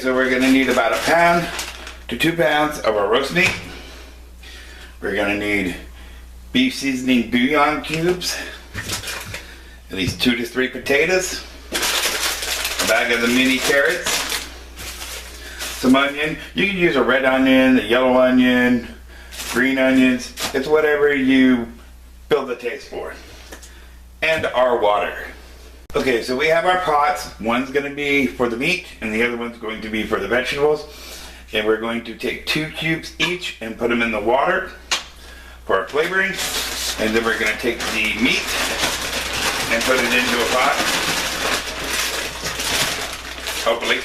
so we're going to need about 1 pound to 2 pounds of our roast meat. We're going to need beef seasoning bouillon cubes, at least 2 to 3 potatoes, a bag of the mini carrots, some onion. You can use a red onion, a yellow onion, green onions. It's whatever you build the taste for. And our water. Okay, so we have our pots. One's going to be for the meat and the other one's going to be for the vegetables. And we're going to take 2 cubes each and put them in the water for our flavoring. And then we're going to take the meat and put it into a pot. Hopefully.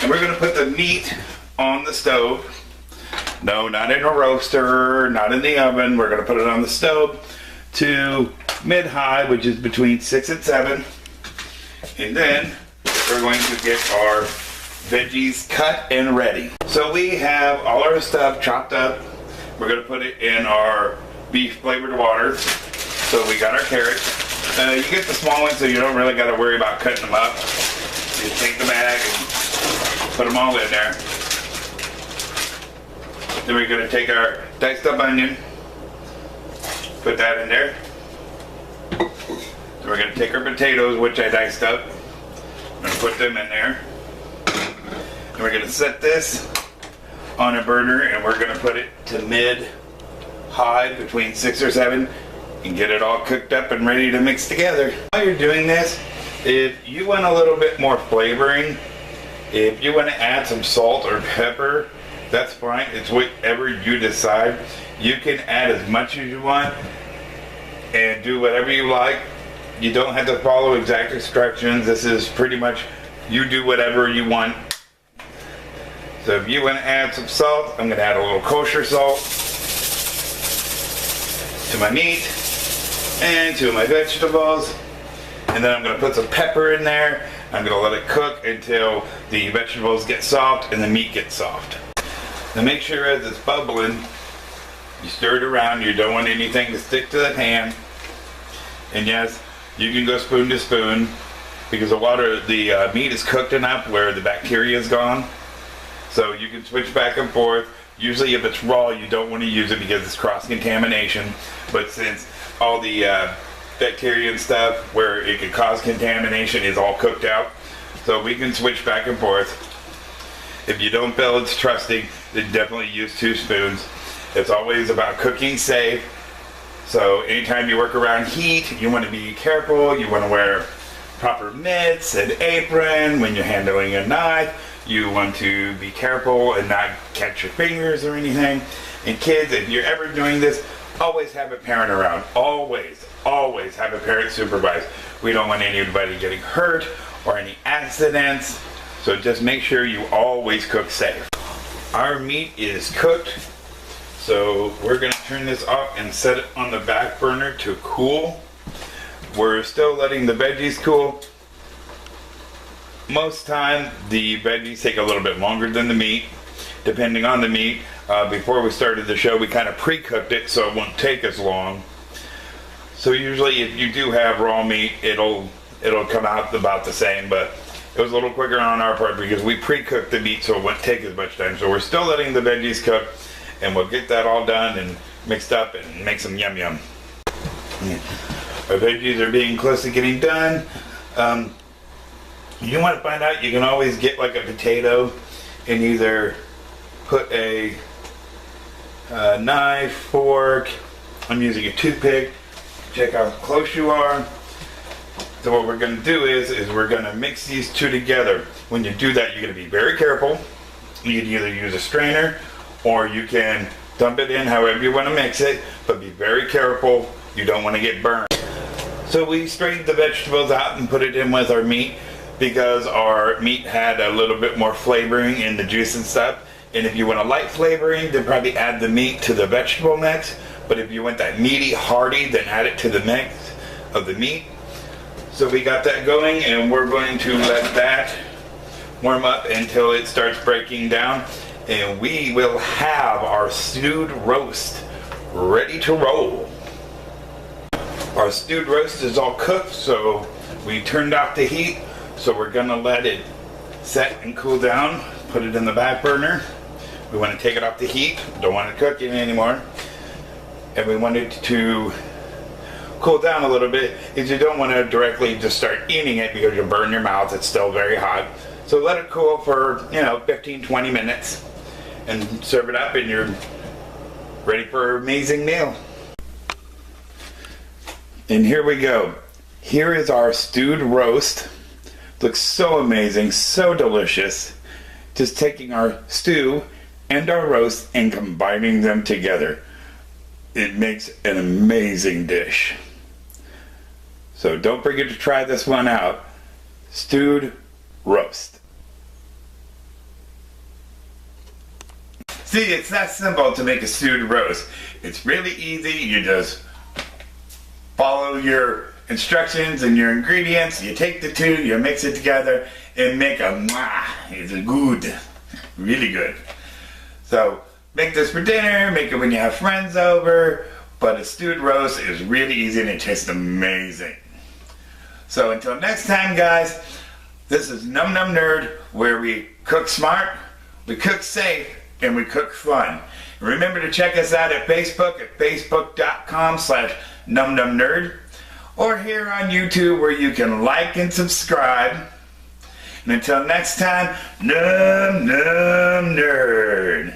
And we're going to put the meat on the stove. No, not in a roaster, not in the oven. We're going to put it on the stove to mid-high, which is between 6 and 7. And then we're going to get our veggies cut and ready. So we have all our stuff chopped up. We're going to put it in our beef flavored water. So we got our carrots. You get the small ones so you don't really got to worry about cutting them up. Just take the bag and put them all in there. Then we're going to take our diced up onion, put that in there. Then we're going to take our potatoes, which I diced up. I'm going to put them in there. And we're going to set this on a burner and we're going to put it to mid-high between 6 or 7 and get it all cooked up and ready to mix together. While you're doing this, if you want a little bit more flavoring, if you want to add some salt or pepper, that's fine. It's whatever you decide. You can add as much as you want and do whatever you like. You don't have to follow exact instructions. This is pretty much you do whatever you want. So if you want to add some salt, I'm going to add a little kosher salt to my meat and to my vegetables. And then I'm going to put some pepper in there. I'm going to let it cook until the vegetables get soft and the meat gets soft. Now make sure as it's bubbling, you stir it around. You don't want anything to stick to the pan. And yes, you can go spoon to spoon because the meat is cooked enough where the bacteria is gone. So you can switch back and forth. Usually if it's raw, you don't want to use it because it's cross-contamination. But since all the bacteria and stuff where it could cause contamination is all cooked out, so we can switch back and forth. If you don't feel it's trusting, then definitely use 2 spoons. It's always about cooking safe. So anytime you work around heat, you want to be careful. You want to wear proper mitts and apron. When you're handling a knife, you want to be careful and not catch your fingers or anything. And kids, if you're ever doing this, always have a parent around. Always, always have a parent supervise. We don't want anybody getting hurt or any accidents. So just make sure you always cook safe. Our meat is cooked. So we're going to turn this off and set it on the back burner to cool. We're still letting the veggies cool. Most time the veggies take a little bit longer than the meat, depending on the meat. Before we started the show, we kind of pre-cooked it so it won't take as long. So usually if you do have raw meat, it'll come out about the same, but it was a little quicker on our part because we pre-cooked the meat so it wouldn't take as much time. So we're still letting the veggies cook and we'll get that all done and mixed up and make some yum yum. Our veggies are being close to getting done. You want to find out, you can always get like a potato and either put a knife, fork, I'm using a toothpick, check how close you are. So what we're going to do is we're going to mix these two together. When you do that, you're going to be very careful. You can either use a strainer or you can dump it in however you want to mix it, but be very careful. You don't want to get burned. So we strained the vegetables out and put it in with our meat because our meat had a little bit more flavoring in the juice and stuff. And if you want a light flavoring, then probably add the meat to the vegetable mix. But if you want that meaty, hearty, then add it to the mix of the meat. So we got that going and we're going to let that warm up until it starts breaking down. And we will have our stewed roast ready to roll. Our stewed roast is all cooked, so we turned off the heat. So we're gonna let it set and cool down, put it in the back burner. We want to take it off the heat, don't want it cooking anymore. And we want it to cool down a little bit, because you don't want to directly just start eating it because you'll burn your mouth. It's still very hot. So let it cool for, 15-20 minutes and serve it up, and you're ready for an amazing meal. And here we go. Here is our stewed roast. Looks so amazing, so delicious. Just taking our stew and our roast and combining them together. It makes an amazing dish. So don't forget to try this one out. Stewed roast. See, it's that simple to make a stewed roast. It's really easy. You just follow your instructions and your ingredients. You take the two, you mix it together, and make a it's good, really good. So make this for dinner, make it when you have friends over, but a stewed roast is really easy and it tastes amazing. So until next time, guys, this is Nom Nom Nerd, where we cook smart, we cook safe, and we cook fun. And remember to check us out at Facebook at facebook.com/NomNomNerd, or here on YouTube, where you can like and subscribe. And until next time, Nom Nom Nerd.